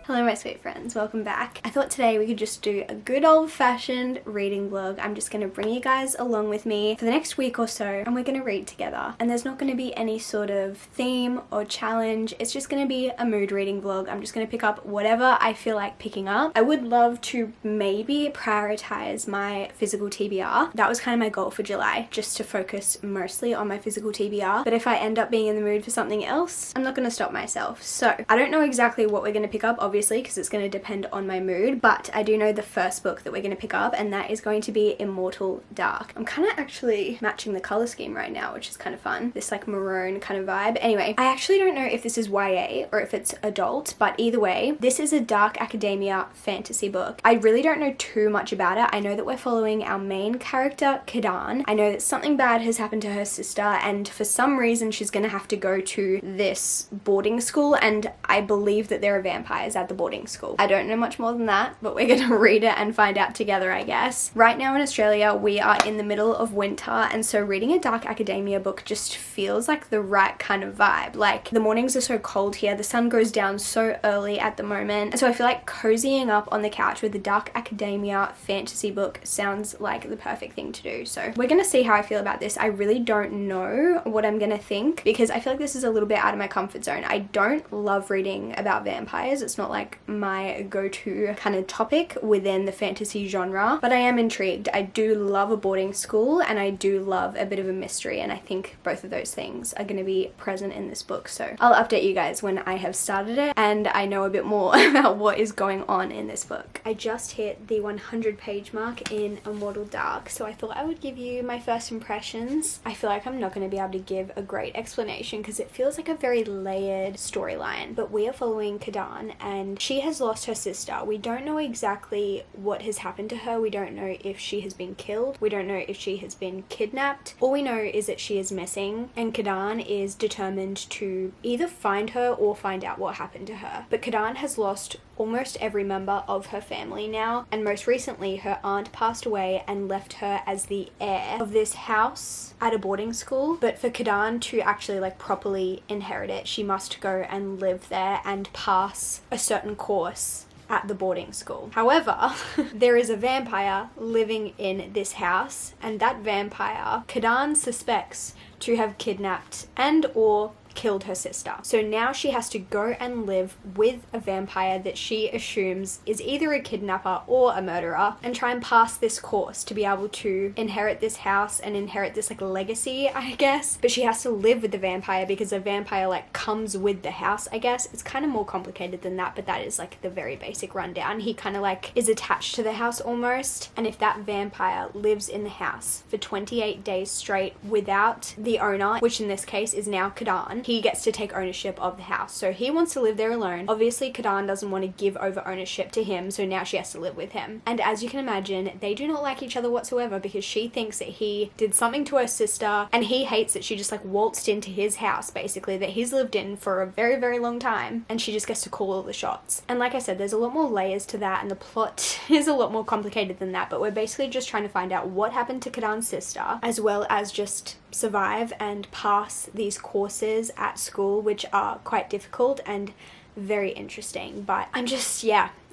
Hello my sweet friends, welcome back. I thought today we could just do a good old-fashioned reading vlog. I'm just going to bring you guys along with me for the next week or so and we're going to read together. And there's not going to be any sort of theme or challenge. It's just going to be a mood reading vlog. I'm just going to pick up whatever I feel like picking up. I would love to maybe prioritize my physical TBR. That was kind of my goal for July, just to focus mostly on my physical TBR. But if I end up being in the mood for something else, I'm not going to stop myself. So I don't know exactly what we're going to pick up, obviously, because it's going to depend on my mood, but I do know the first book that we're going to pick up, and that is going to be Immortal Dark. I'm kind of actually matching the color scheme right now, which is kind of fun. This like maroon kind of vibe. Anyway, I actually don't know if this is YA or if it's adult, but either way, this is a dark academia fantasy book. I really don't know too much about it. I know that we're following our main character, Kadan. I know that something bad has happened to her sister, and for some reason she's going to have to go to this boarding school, and I believe that there are vampires at the boarding school. I don't know much more than that, but we're gonna read it and find out together, I guess. Right now in Australia, we are in the middle of winter, and so reading a dark academia book just feels like the right kind of vibe. Like, the mornings are so cold here, the sun goes down so early at the moment, and so I feel like cozying up on the couch with a dark academia fantasy book sounds like the perfect thing to do. So we're gonna see how I feel about this. I really don't know what I'm gonna think, because I feel like this is a little bit out of my comfort zone. I don't love reading about vampires. It's not like my go-to kind of topic within the fantasy genre, but I am intrigued. I do love a boarding school and I do love a bit of a mystery, and I think both of those things are going to be present in this book. So I'll update you guys when I have started it and I know a bit more about what is going on in this book. I just hit the 100-page mark in Immortal Dark, so I thought I would give you my first impressions. I feel like I'm not going to be able to give a great explanation because it feels like a very layered storyline, but we are following Kadan, and she has lost her sister. We don't know exactly what has happened to her. We don't know if she has been killed. We don't know if she has been kidnapped. All we know is that she is missing, and Kadan is determined to either find her or find out what happened to her. But Kadan has lost almost every member of her family now, and most recently her aunt passed away and left her as the heir of this house at a boarding school. But for Kadan to actually like properly inherit it, she must go and live there and pass a certain course at the boarding school. However, there is a vampire living in this house, and that vampire Kadan suspects to have kidnapped and or killed her sister. So now she has to go and live with a vampire that she assumes is either a kidnapper or a murderer, and try and pass this course to be able to inherit this house and inherit this like legacy, I guess. But she has to live with the vampire because the vampire like comes with the house, I guess. It's kind of more complicated than that, but that is like the very basic rundown. He kind of like is attached to the house almost, and if that vampire lives in the house for 28 days straight without the owner, which in this case is now Kadan, he gets to take ownership of the house. So he wants to live there alone. Obviously Kadan doesn't want to give over ownership to him, so now she has to live with him. And as you can imagine, they do not like each other whatsoever, because she thinks that he did something to her sister, and he hates that she just like waltzed into his house basically that he's lived in for a very, very long time, and she just gets to call all the shots. And like I said, there's a lot more layers to that, and the plot is a lot more complicated than that, but we're basically just trying to find out what happened to Kadan's sister, as well as just survive and pass these courses at school, which are quite difficult and very interesting. But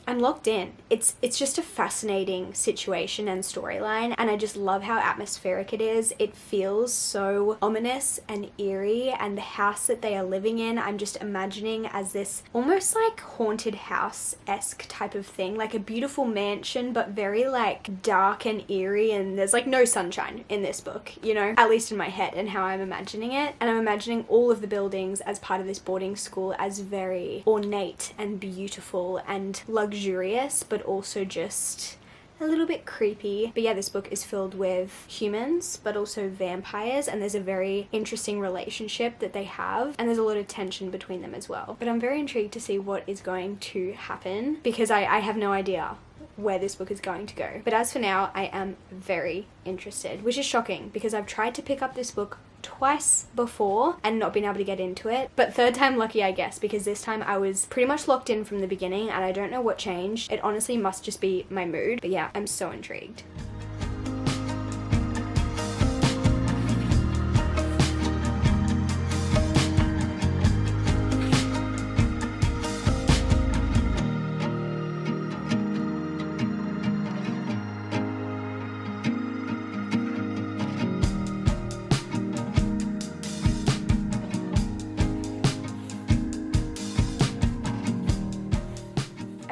I'm locked in. It's just a fascinating situation and storyline, and I just love how atmospheric it is. It feels so ominous and eerie, and the house that they are living in, I'm just imagining as this almost like haunted house-esque type of thing, like a beautiful mansion but very like dark and eerie, and there's like no sunshine in this book, you know, at least in my head and how I'm imagining it. And I'm imagining all of the buildings as part of this boarding school as very ornate and beautiful and luxurious, but also just a little bit creepy. But yeah, this book is filled with humans but also vampires, and there's a very interesting relationship that they have, and there's a lot of tension between them as well. But I'm very intrigued to see what is going to happen, because I have no idea where this book is going to go. But as for now, I am very interested, which is shocking because I've tried to pick up this book twice before and not been able to get into it, but third time lucky, I guess, because this time I was pretty much locked in from the beginning and I don't know what changed. It honestly must just be my mood, but yeah, I'm so intrigued.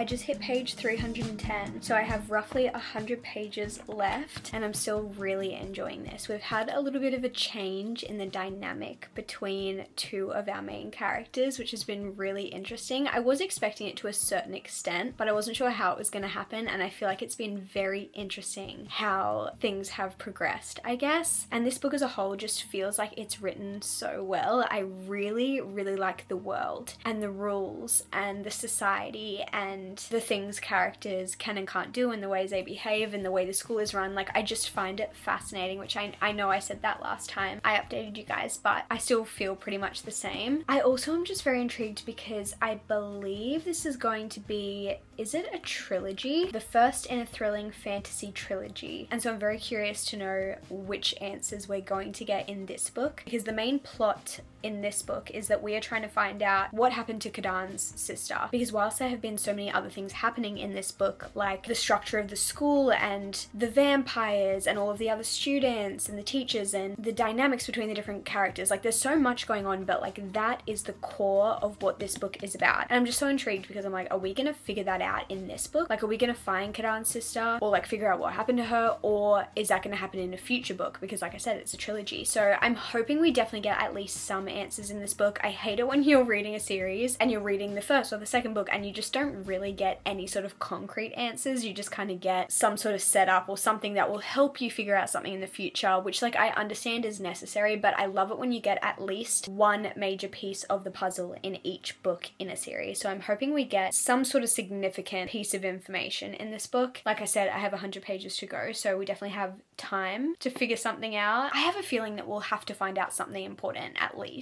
I just hit page 310, so I have roughly 100 pages left, and I'm still really enjoying this. We've had a little bit of a change in the dynamic between two of our main characters, which has been really interesting. I was expecting it to a certain extent, but I wasn't sure how it was going to happen, and I feel like it's been very interesting how things have progressed, I guess. And this book as a whole just feels like it's written so well. I really like the world and the rules and the society and the things characters can and can't do and the ways they behave and the way the school is run. Like, I just find it fascinating, which I know I said that last time I updated you guys, but I still feel pretty much the same. I also am just very intrigued because I believe this is going to be, is it a trilogy? The first in a thrilling fantasy trilogy. And so I'm very curious to know which answers we're going to get in this book, because the main plot in this book is that we are trying to find out what happened to Kadan's sister, because whilst there have been so many other things happening in this book, like the structure of the school and the vampires and all of the other students and the teachers and the dynamics between the different characters, like there's so much going on, but like that is the core of what this book is about. And I'm just so intrigued because I'm like, are we gonna figure that out in this book? Like, are we gonna find Kadan's sister or like figure out what happened to her, or is that gonna happen in a future book? Because like I said, it's a trilogy. So I'm hoping we definitely get at least some answers in this book. I hate it when you're reading a series and you're reading the first or the second book and you just don't really get any sort of concrete answers. You just kind of get some sort of setup or something that will help you figure out something in the future, which like I understand is necessary, but I love it when you get at least one major piece of the puzzle in each book in a series. So I'm hoping we get some sort of significant piece of information in this book. Like I said, I have 100 pages to go, so we definitely have time to figure something out. I have a feeling that we'll have to find out something important at least.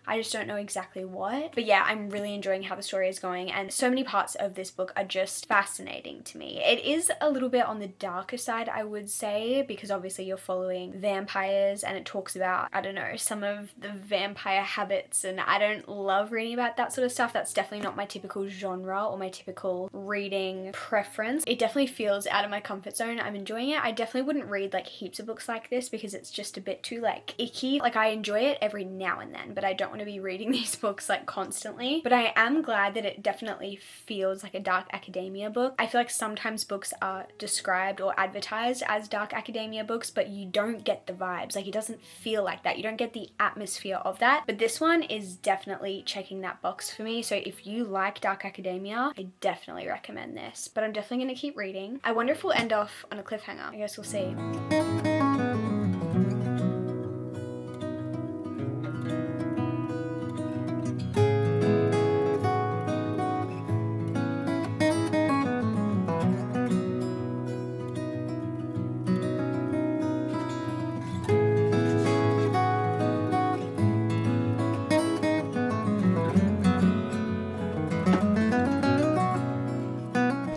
I just don't know exactly what. But yeah, I'm really enjoying how the story is going, and so many parts of this book are just fascinating to me. It is a little bit on the darker side, I would say, because obviously you're following vampires and it talks about, I don't know, some of the vampire habits, and I don't love reading about that sort of stuff. That's definitely not my typical genre or my typical reading preference. It definitely feels out of my comfort zone. I'm enjoying it. I definitely wouldn't read like heaps of books like this because it's just a bit too like icky. Like, I enjoy it every now and then, but I don't want to be reading these books like constantly. But I am glad that it definitely feels like a dark academia book. I feel like sometimes books are described or advertised as dark academia books, but you don't get the vibes. Like, it doesn't feel like that. You don't get the atmosphere of that. But this one is definitely checking that box for me. So if you like dark academia, I definitely recommend this. But I'm definitely going to keep reading. I wonder if we'll end off on a cliffhanger. I guess we'll see.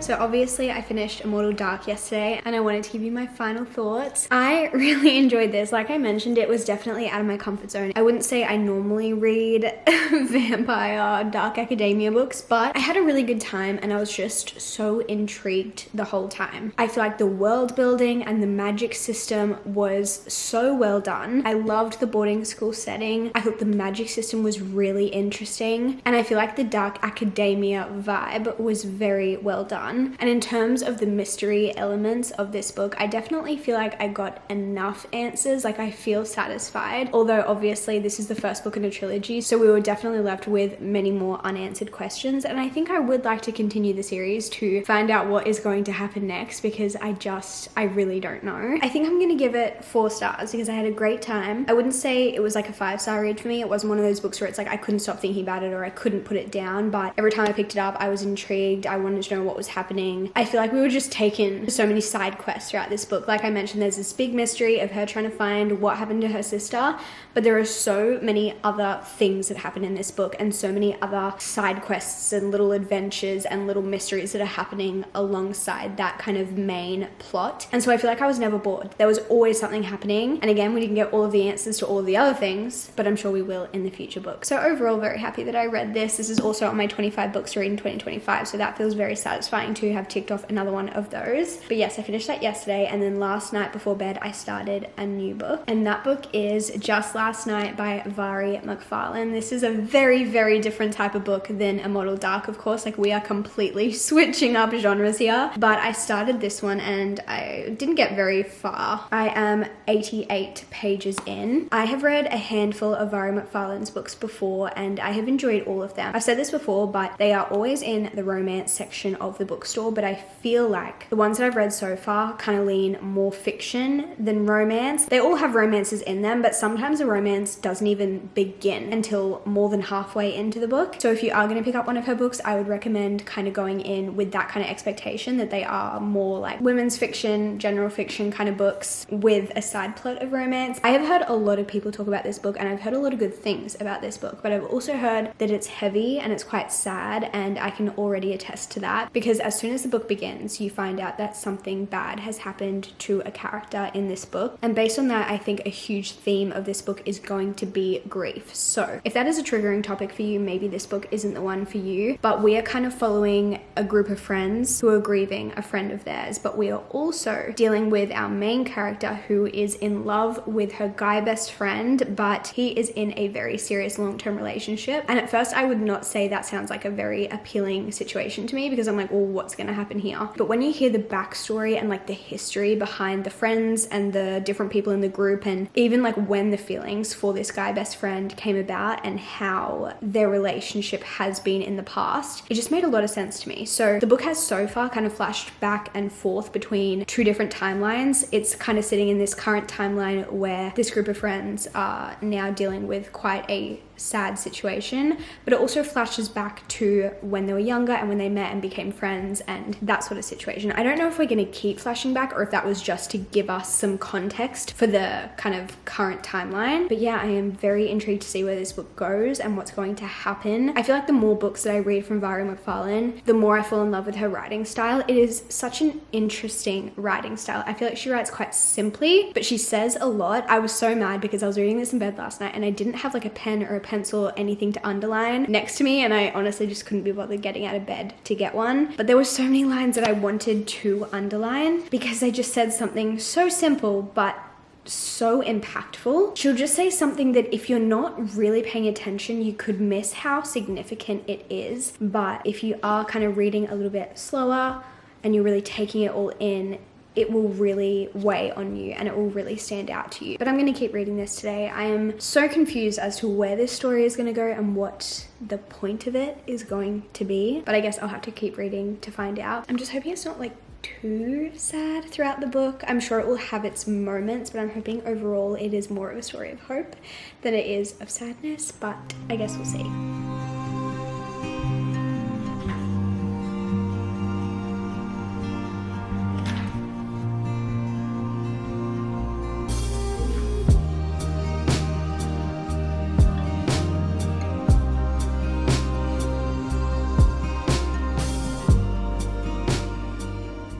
So obviously I finished Immortal Dark yesterday and I wanted to give you my final thoughts. I really enjoyed this. Like I mentioned, it was definitely out of my comfort zone. I wouldn't say I normally read vampire, dark academia books, but I had a really good time and I was just so intrigued the whole time. I feel like the world building and the magic system was so well done. I loved the boarding school setting. I thought the magic system was really interesting, and I feel like the dark academia vibe was very well done. And in terms of the mystery elements of this book, I definitely feel like I got enough answers. Like, I feel satisfied, although obviously this is the first book in a trilogy, so we were definitely left with many more unanswered questions, and I think I would like to continue the series to find out what is going to happen next, because I really don't know. I think I'm gonna give it 4 stars because I had a great time. I wouldn't say it was like a 5-star read for me. It wasn't one of those books where it's like I couldn't stop thinking about it or I couldn't put it down, but every time I picked it up I was intrigued. I wanted to know what was happening. I feel like we were just taken so many side quests throughout this book. Like I mentioned, there's this big mystery of her trying to find what happened to her sister, but there are so many other things that happen in this book and so many other side quests and little adventures and little mysteries that are happening alongside that kind of main plot. And so I feel like I was never bored. There was always something happening. And again, we didn't get all of the answers to all of the other things, but I'm sure we will in the future books. So overall, very happy that I read this. This is also on my 25 books to read in 2025, so that feels very satisfying to have ticked off another one of those. But yes, I finished that yesterday, and then last night before bed I started a new book, and that book is Just Last Night by Vari McFarlane. This is a very, very different type of book than Immortal Dark, of course. Like, we are completely switching up genres here, but I started this one and I didn't get very far. I am 88 pages in. I have read a handful of Vari McFarlane's books before and I have enjoyed all of them. I've said this before, but they are always in the romance section of the bookstore, but I feel like the ones that I've read so far kind of lean more fiction than romance. They all have romances in them, but sometimes the romance doesn't even begin until more than halfway into the book. So if you are going to pick up one of her books, I would recommend kind of going in with that kind of expectation that they are more like women's fiction, general fiction kind of books with a side plot of romance. I have heard a lot of people talk about this book and I've heard a lot of good things about this book, but I've also heard that it's heavy and it's quite sad, and I can already attest to that because as soon as the book begins, you find out that something bad has happened to a character in this book. And based on that, I think a huge theme of this book is going to be grief. So if that is a triggering topic for you, maybe this book isn't the one for you. But we are kind of following a group of friends who are grieving a friend of theirs, but we are also dealing with our main character who is in love with her guy best friend, but he is in a very serious long-term relationship. And at first I would not say that sounds like a very appealing situation to me because I'm like, well, what's going to happen here? But when you hear the backstory and like the history behind the friends and the different people in the group, and even like when the feelings for this guy best friend came about and how their relationship has been in the past, it just made a lot of sense to me. So the book has so far kind of flashed back and forth between two different timelines. It's kind of sitting in this current timeline where this group of friends are now dealing with quite a sad situation, but it also flashes back to when they were younger and when they met and became friends and that sort of situation. I don't know if we're going to keep flashing back or if that was just to give us some context for the kind of current timeline. But yeah, I am very intrigued to see where this book goes and what's going to happen. I feel like the more books that I read from Vari McFarlane, the more I fall in love with her writing style. It is such an interesting writing style. I feel like she writes quite simply, but she says a lot. I was so mad because I was reading this in bed last night and I didn't have like a pen or a pencil or anything to underline next to me, and I honestly just couldn't be bothered getting out of bed to get one. But there were so many lines that I wanted to underline because they just said something so simple but so impactful. She'll just say something that if you're not really paying attention, you could miss how significant it is. But if you are kind of reading a little bit slower and you're really taking it all in, it will really weigh on you and it will really stand out to you. But I'm going to keep reading this today. I am so confused as to where this story is going to go and what the point of it is going to be. But I guess I'll have to keep reading to find out. I'm just hoping it's not like too sad throughout the book. I'm sure it will have its moments, but I'm hoping overall it is more of a story of hope than it is of sadness. But I guess we'll see.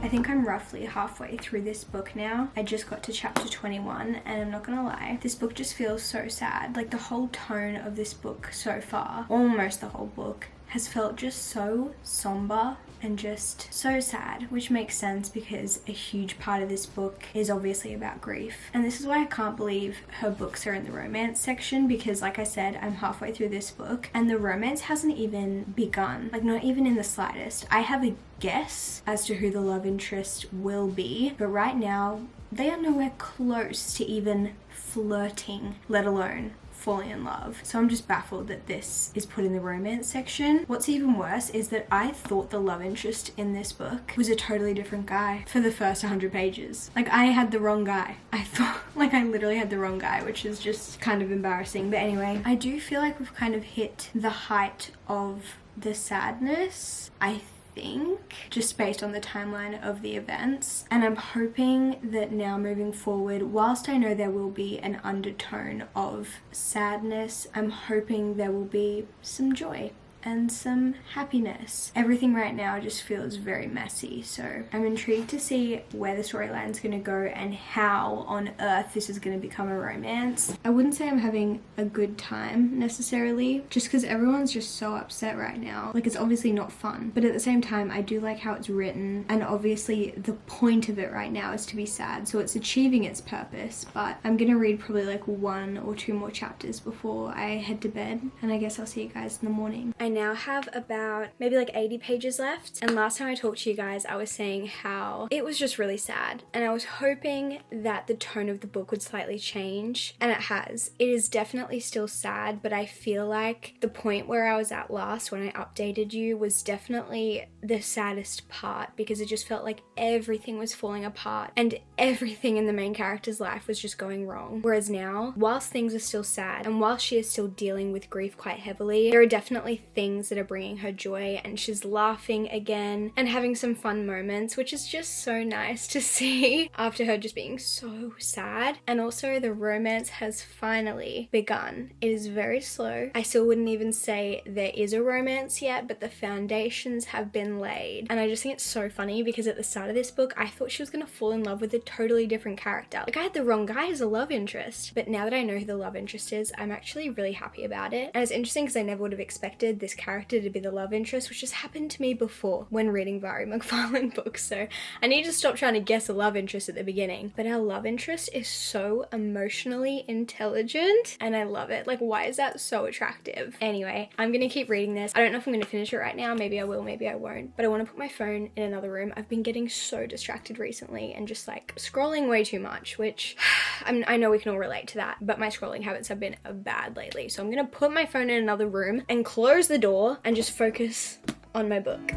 I think I'm roughly halfway through this book now. I just got to chapter 21 and I'm not gonna lie, this book just feels so sad. Like the whole tone of this book so far, almost the whole book, has felt just so somber and just so sad, which makes sense because a huge part of this book is obviously about grief. And this is why I can't believe her books are in the romance section, because like I said, I'm halfway through this book and the romance hasn't even begun, like not even in the slightest. I have a guess as to who the love interest will be, but right now they are nowhere close to even flirting, let alone falling in love. So I'm just baffled that this is put in the romance section. What's even worse is that I thought the love interest in this book was a totally different guy for the first 100 pages. Like I had the wrong guy. I thought, like I literally had the wrong guy, which is just kind of embarrassing. But anyway, I do feel like we've kind of hit the height of the sadness, I think, just based on the timeline of the events. And I'm hoping that now moving forward, whilst I know there will be an undertone of sadness, I'm hoping there will be some joy and some happiness. Everything right now just feels very messy, so I'm intrigued to see where the storyline's gonna go and how on earth this is gonna become a romance. I wouldn't say I'm having a good time necessarily, just because everyone's just so upset right now. Like, it's obviously not fun, but at the same time I do like how it's written, and obviously the point of it right now is to be sad, so it's achieving its purpose. But I'm gonna read probably like 1 or 2 more chapters before I head to bed, and I guess I'll see you guys in the morning. I now have about maybe like 80 pages left, and last time I talked to you guys I was saying how it was just really sad, and I was hoping that the tone of the book would slightly change, and it has. It is definitely still sad, but I feel like the point where I was at last when I updated you was definitely the saddest part, because it just felt like everything was falling apart and everything in the main character's life was just going wrong. Whereas now, whilst things are still sad and whilst she is still dealing with grief quite heavily, there are definitely things that are bringing her joy, and she's laughing again and having some fun moments, which is just so nice to see after her just being so sad. And also the romance has finally begun. It is very slow. I still wouldn't even say there is a romance yet, but the foundations have been laid. And I just think it's so funny because at the start of this book I thought she was gonna fall in love with a totally different character. Like, I had the wrong guy as a love interest, but now that I know who the love interest is, I'm actually really happy about it. And it's interesting because I never would have expected this character to be the love interest, which has happened to me before when reading Vari McFarlane books, so I need to stop trying to guess a love interest at the beginning. But our love interest is so emotionally intelligent and I love it. Like, why is that so attractive? Anyway, I'm gonna keep reading this. I don't know if I'm gonna finish it right now. Maybe I will, maybe I won't, but I want to put my phone in another room. I've been getting so distracted recently and just like scrolling way too much, which I know we can all relate to that, but my scrolling habits have been bad lately. So I'm gonna put my phone in another room and close the door and just focus on my book.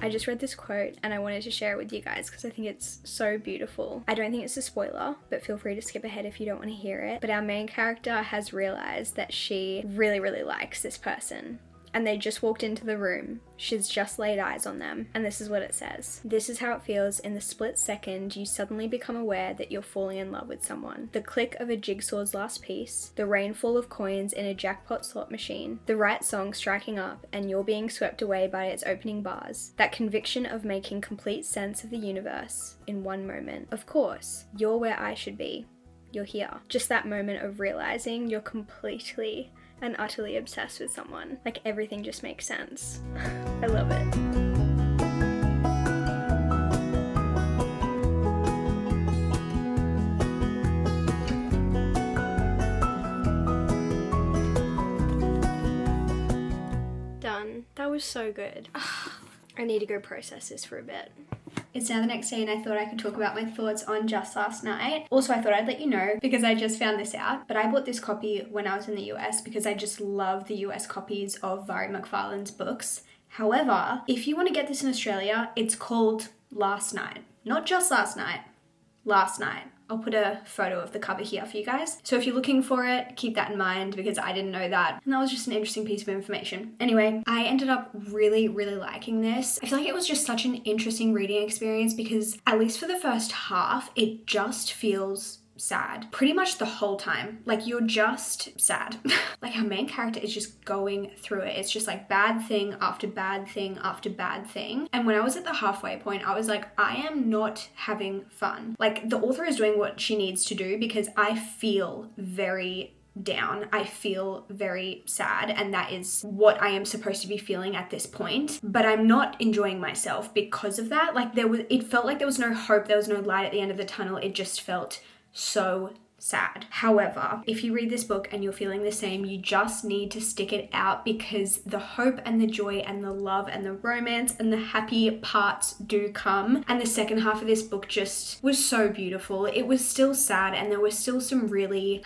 I just read this quote and I wanted to share it with you guys because I think it's so beautiful. I don't think it's a spoiler, but feel free to skip ahead if you don't want to hear it. But our main character has realized that she really, really likes this person. And they just walked into the room. She's just laid eyes on them. And this is what it says. This is how it feels in the split second you suddenly become aware that you're falling in love with someone. The click of a jigsaw's last piece, the rainfall of coins in a jackpot slot machine, the right song striking up and you're being swept away by its opening bars. That conviction of making complete sense of the universe in one moment. Of course, you're where I should be. You're here. Just that moment of realizing you're completely and utterly obsessed with someone. Like, everything just makes sense. I love it. Done. That was so good. I need to go process this for a bit. It's now the next day and I thought I could talk about my thoughts on Just Last Night. Also, I thought I'd let you know because I just found this out, but I bought this copy when I was in the US because I just love the US copies of Vari McFarlane's books. However, if you want to get this in Australia, it's called Last Night. Not Just Last Night, Last Night. I'll put a photo of the cover here for you guys. So if you're looking for it, keep that in mind because I didn't know that. And that was just an interesting piece of information. Anyway, I ended up really, really liking this. I feel like it was just such an interesting reading experience because at least for the first half, it just feels sad pretty much the whole time. Like, you're just sad. Like, our main character is just going through it. It's just like bad thing after bad thing after bad thing. And when I was at the halfway point, I was like, I am not having fun. Like, the author is doing what she needs to do because I feel very down. I feel very sad, and that is what I am supposed to be feeling at this point, but I'm not enjoying myself because of that. Like, it felt like there was no hope, there was no light at the end of the tunnel. It just felt so sad. However, if you read this book and you're feeling the same, you just need to stick it out because the hope and the joy and the love and the romance and the happy parts do come. And the second half of this book just was so beautiful. It was still sad and there were still some really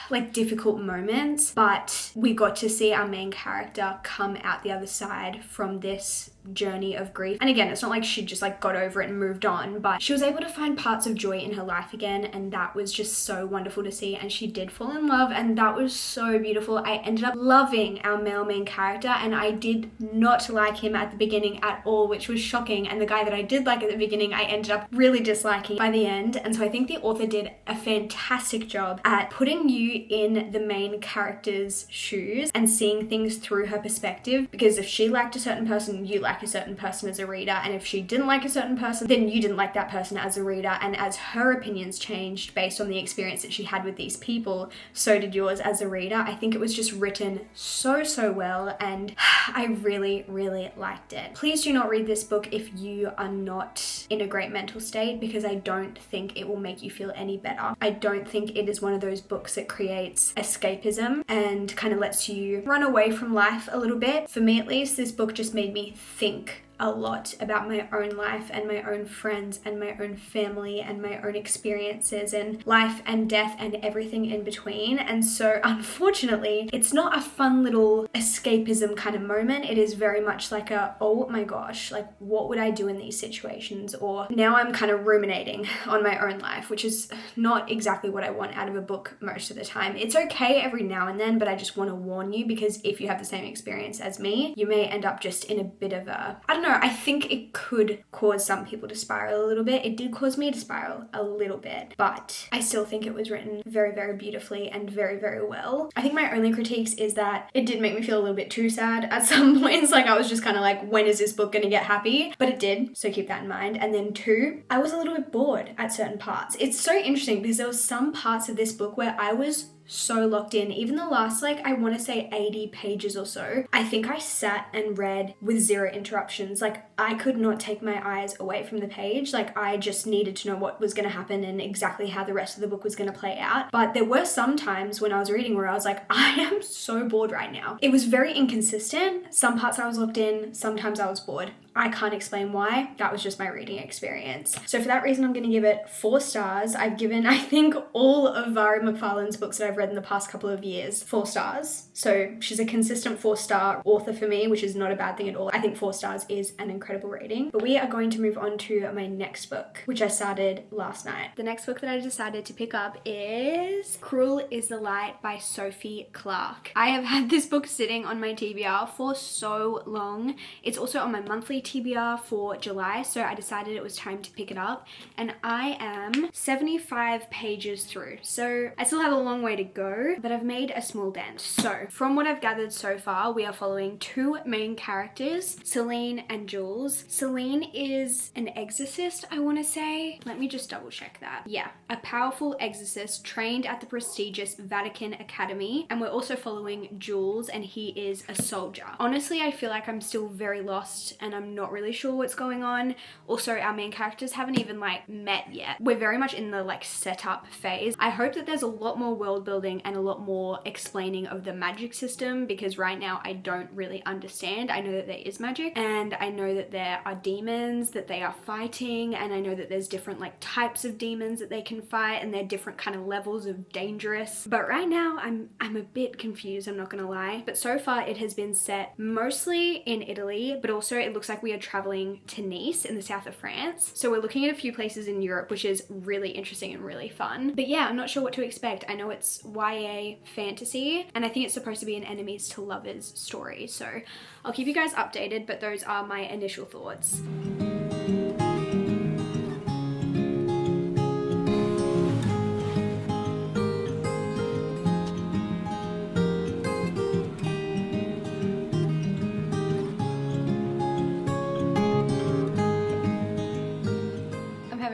like difficult moments, but we got to see our main character come out the other side from this journey of grief. And again, it's not like she just like got over it and moved on, but she was able to find parts of joy in her life again, and that was just so wonderful to see. And she did fall in love, and that was so beautiful. I ended up loving our male main character, and I did not like him at the beginning at all, which was shocking. And the guy that I did like at the beginning, I ended up really disliking by the end. And so I think the author did a fantastic job at putting you in the main character's shoes and seeing things through her perspective, because if she liked a certain person, you like a certain person as a reader, and if she didn't like a certain person, then you didn't like that person as a reader. And as her opinions changed based on the experience that she had with these people, so did yours as a reader. I think it was just written so well, and I really liked it. Please do not read this book if you are not in a great mental state, because I don't think it will make you feel any better. I don't think it is one of those books that creates escapism and kind of lets you run away from life a little bit. For me at least, this book just made me think a lot about my own life and my own friends and my own family and my own experiences and life and death and everything in between. And so unfortunately, it's not a fun little escapism kind of moment. It is very much like a, oh my gosh, like what would I do in these situations? Or now I'm kind of ruminating on my own life, which is not exactly what I want out of a book most of the time. It's okay every now and then, but I just want to warn you, because if you have the same experience as me, you may end up just in a bit of a, I don't know, I think it could cause some people to spiral a little bit. It did cause me to spiral a little bit, but I still think it was written very beautifully and very well. I think my only critiques is that it did make me feel a little bit too sad at some points. Like I was just kind of like, when is this book gonna get happy? But it did, so keep that in mind. And then 2, I was a little bit bored at certain parts. It's so interesting because there was some parts of this book where I was so locked in. Even the last, like, I want to say 80 pages or so, I think I sat and read with 0 interruptions. Like, I could not take my eyes away from the page. Like, I just needed to know what was going to happen and exactly how the rest of the book was going to play out. But there were some times when I was reading where I was like, I am so bored right now. It was very inconsistent. Some parts I was locked in, sometimes I was bored. I can't explain why. That was just my reading experience. So for that reason, I'm going to give it 4 stars. I've given, I think, all of Vara McFarlane's books that I've read in the past couple of years 4 stars. So she's a consistent 4-star author for me, which is not a bad thing at all. I think 4 stars is an incredible rating. But we are going to move on to my next book, which I started last night. The next book that I decided to pick up is Cruel is the Light by Sophie Clark. I have had this book sitting on my TBR for so long. It's also on my monthly TBR for July, so I decided it was time to pick it up, and I am 75 pages through, so I still have a long way to go, but I've made a small dent. So from what I've gathered so far, we are following 2 main characters, Celine and Jules. Celine is an exorcist, I want to say. Let me just double check that. Yeah, a powerful exorcist trained at the prestigious Vatican Academy, and we're also following Jules, and he is a soldier. Honestly, I feel like I'm still very lost and I'm not really sure what's going on. Also, our main characters haven't even like met yet. We're very much in the like setup phase. I hope that there's a lot more world building and a lot more explaining of the magic system, because right now I don't really understand. I know that there is magic, and I know that there are demons that they are fighting, and I know that there's different like types of demons that they can fight, and they're different kind of levels of dangerous. But right now I'm a bit confused, I'm not gonna lie. But so far it has been set mostly in Italy, but also it looks like we are traveling to Nice in the south of France. So we're looking at a few places in Europe, which is really interesting and really fun. But yeah, I'm not sure what to expect. I know it's YA fantasy, and I think it's supposed to be an enemies to lovers story. So I'll keep you guys updated, but those are my initial thoughts.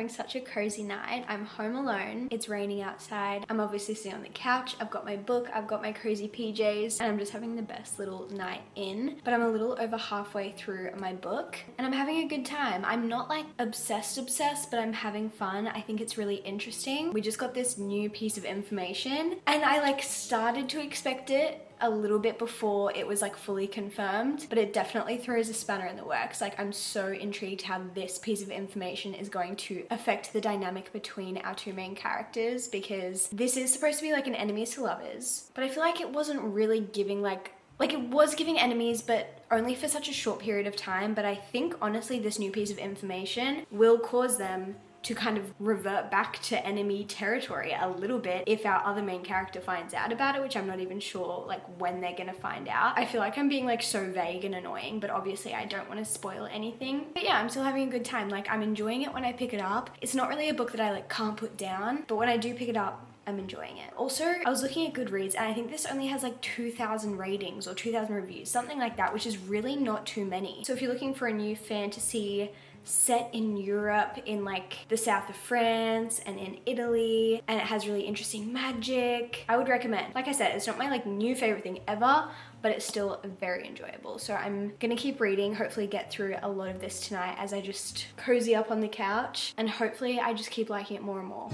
Such a cozy night. I'm home alone. It's raining outside. I'm obviously sitting on the couch. I've got my book. I've got my cozy PJs, and I'm just having the best little night in. But I'm a little over halfway through my book, and I'm having a good time. I'm not like obsessed, but I'm having fun. I think it's really interesting. We just got this new piece of information, and I like started to expect it a little bit before it was like fully confirmed, but it definitely throws a spanner in the works. Like, I'm so intrigued how this piece of information is going to affect the dynamic between our 2 main characters, because this is supposed to be like an enemies to lovers, but I feel like it wasn't really giving like Like, it was giving enemies, but only for such a short period of time. But I think, honestly, this new piece of information will cause them to kind of revert back to enemy territory a little bit if our other main character finds out about it, which I'm not even sure like when they're gonna find out. I feel like I'm being like so vague and annoying, but obviously I don't want to spoil anything. But yeah, I'm still having a good time. Like, I'm enjoying it when I pick it up. It's not really a book that I like can't put down, but when I do pick it up, I'm enjoying it. Also, I was looking at Goodreads and I think this only has like 2,000 ratings or 2,000 reviews, something like that, which is really not too many. So if you're looking for a new fantasy set in Europe, in like the south of France and in Italy, and it has really interesting magic, I would recommend. Like I said, it's not my like new favorite thing ever, but it's still very enjoyable. So I'm gonna keep reading, hopefully get through a lot of this tonight as I just cozy up on the couch, and hopefully I just keep liking it more and more.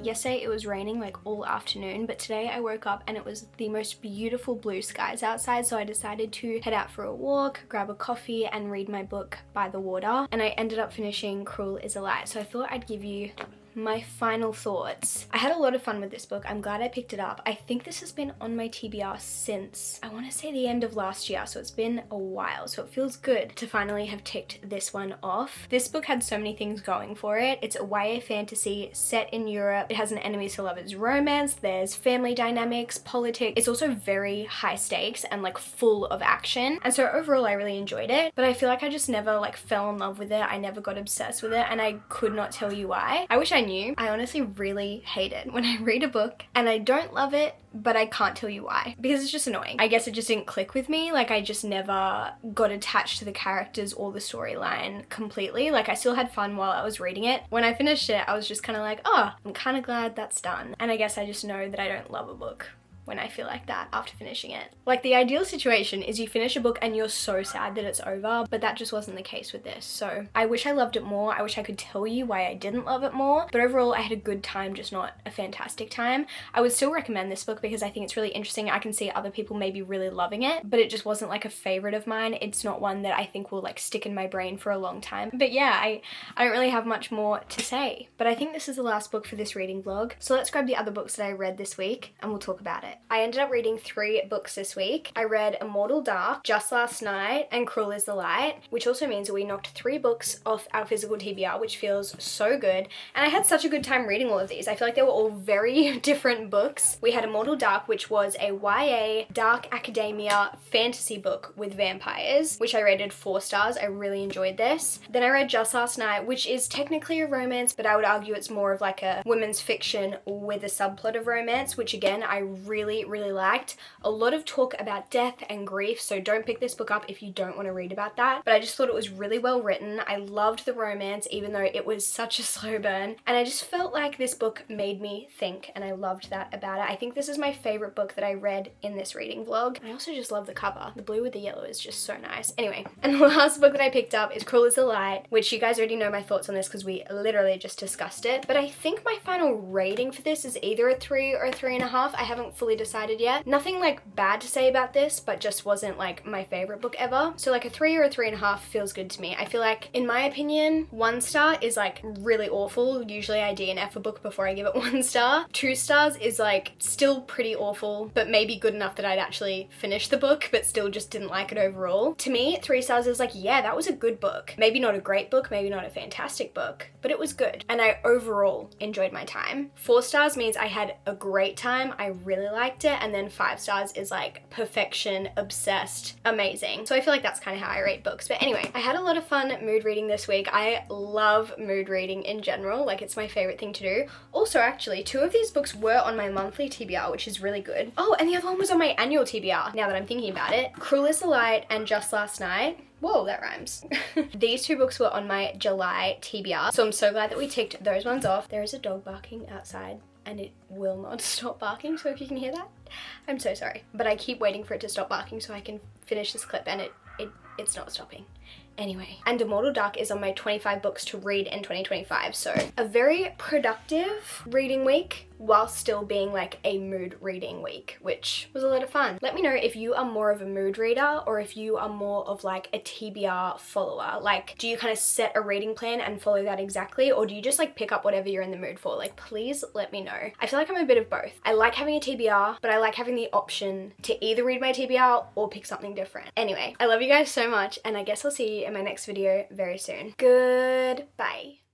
Yesterday it was raining like all afternoon, but today I woke up and it was the most beautiful blue skies outside, so I decided to head out for a walk, grab a coffee and read my book by the water, and I ended up finishing Cruel is a Lie. So I thought I'd give you my final thoughts. I had a lot of fun with this book. I'm glad I picked it up. I think this has been on my TBR since, I want to say, the end of last year, so it's been a while. So it feels good to finally have ticked this one off. This book had so many things going for it. It's a YA fantasy set in Europe. It has an enemies to lovers romance. There's family dynamics, politics. It's also very high stakes and like full of action. And so overall I really enjoyed it, but I feel like I just never like fell in love with it. I never got obsessed with it, and I could not tell you why. I wish I knew. I honestly really hate it when I read a book and I don't love it, but I can't tell you why, because it's just annoying. I guess it just didn't click with me. Like, I just never got attached to the characters or the storyline completely. Like, I still had fun while I was reading it. When I finished it, I was just kind of like, oh, I'm kind of glad that's done. And I guess I just know that I don't love a book when I feel like that after finishing it. Like, the ideal situation is you finish a book and you're so sad that it's over, but that just wasn't the case with this. So I wish I loved it more. I wish I could tell you why I didn't love it more, but overall I had a good time, just not a fantastic time. I would still recommend this book because I think it's really interesting. I can see other people maybe really loving it, but it just wasn't like a favorite of mine. It's not one that I think will like stick in my brain for a long time. But yeah, I don't really have much more to say, but I think this is the last book for this reading vlog. So let's grab the other books that I read this week and we'll talk about it. I ended up reading 3 books this week. I read Immortal Dark, Just Last Night, and Cruel is the Light, which also means that we knocked 3 books off our physical TBR, which feels so good. And I had such a good time reading all of these. I feel like they were all very different books. We had Immortal Dark, which was a YA dark academia fantasy book with vampires, which I rated 4 stars. I really enjoyed this. Then I read Just Last Night, which is technically a romance, but I would argue it's more of like a women's fiction with a subplot of romance, which again, I really liked. A lot of talk about death and grief, so don't pick this book up if you don't want to read about that, but I just thought it was really well written. I loved the romance, even though it was such a slow burn, and I just felt like this book made me think, and I loved that about it. I think this is my favorite book that I read in this reading vlog. I also just love the cover. The blue with the yellow is just so nice. Anyway, and the last book that I picked up is Cruel is the Light, which you guys already know my thoughts on this because we literally just discussed it, but I think my final rating for this is either a 3 or a 3.5. I haven't fully decided yet. Nothing like bad to say about this, but just wasn't like my favorite book ever. So like a 3 or a 3.5 feels good to me. I feel like, in my opinion, 1 star is like really awful. Usually I DNF a book before I give it 1 star. 2 stars is like still pretty awful, but maybe good enough that I'd actually finish the book, but still just didn't like it overall. To me, 3 stars is like, yeah, that was a good book. Maybe not a great book, maybe not a fantastic book, but it was good. And I overall enjoyed my time. 4 stars means I had a great time. I really liked it. And then 5 stars is like perfection, obsessed, amazing. So I feel like that's kind of how I rate books. But anyway, I had a lot of fun mood reading this week. I love mood reading in general. Like, it's my favorite thing to do. Also, actually, 2 of these books were on my monthly TBR, which is really good. Oh, and the other one was on my annual TBR, now that I'm thinking about it. Cruel is the Light and Just Last Night. Whoa, that rhymes. These 2 books were on my July TBR, so I'm so glad that we ticked those ones off. There is a dog barking outside, and it will not stop barking, so if you can hear that, I'm so sorry. But I keep waiting for it to stop barking so I can finish this clip, and it's not stopping. Anyway, and Immortal Dark is on my 25 books to read in 2025, so a very productive reading week while still being like a mood reading week, which was a lot of fun. Let me know if you are more of a mood reader or if you are more of like a TBR follower. Like, do you kind of set a reading plan and follow that exactly, or do you just like pick up whatever you're in the mood for? Like, please let me know. I feel like I'm a bit of both. I like having a TBR, but I like having the option to either read my TBR or pick something different. Anyway, I love you guys so much, and I guess I'll see you in my next video very soon. Goodbye.